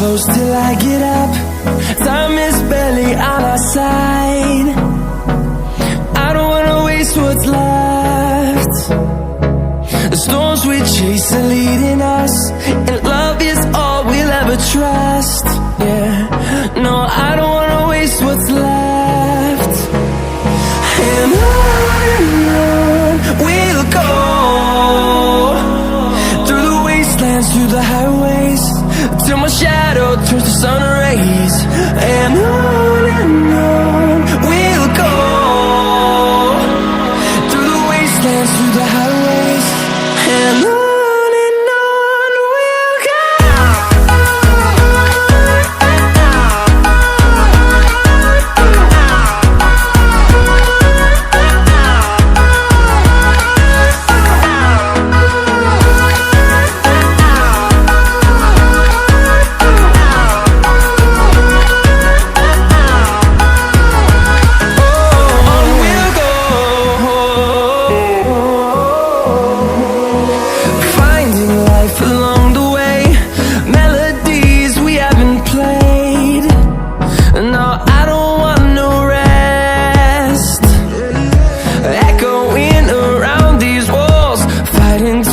close till I get up. Time is barely on our side. I don't wanna waste what's left. The storms we chase are leading us, and love is all we'll ever trust. Yeah, no, I don't wanna waste what's left. And on we'll go, through the wastelands, through the highways, till my shadow turns to sun rays. And on we'll go, through the wastelands, through the highways, and on we'll go.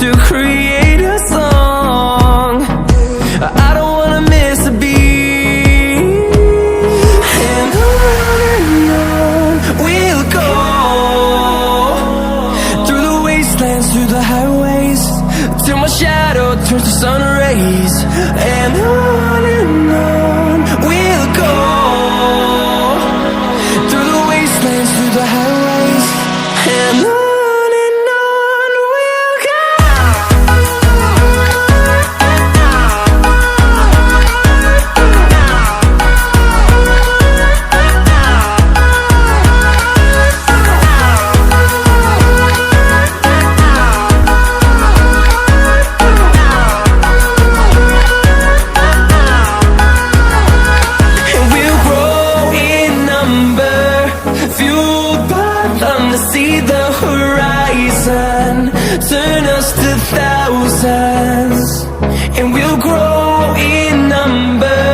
To create a song, I don't wanna miss a beat. And on we'll go, through the wastelands, through the highways, till my shadow turns to sun rays. And on we'll go, through the wastelands, through the highways, and on. See the horizon turn us to thousands, and we'll grow in number,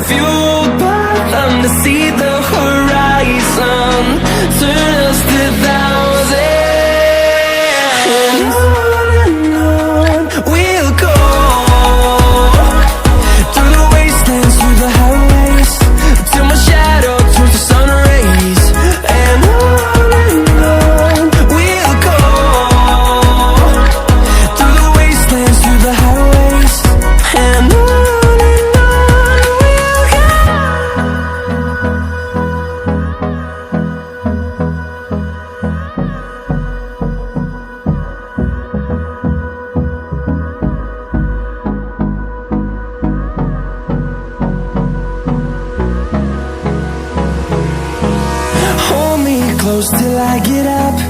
fueled by them to see the horizon turn us to thousands. And on we'll go, through the wastelands, through the highways, till my shadow turns to sun rays. And close till I get up.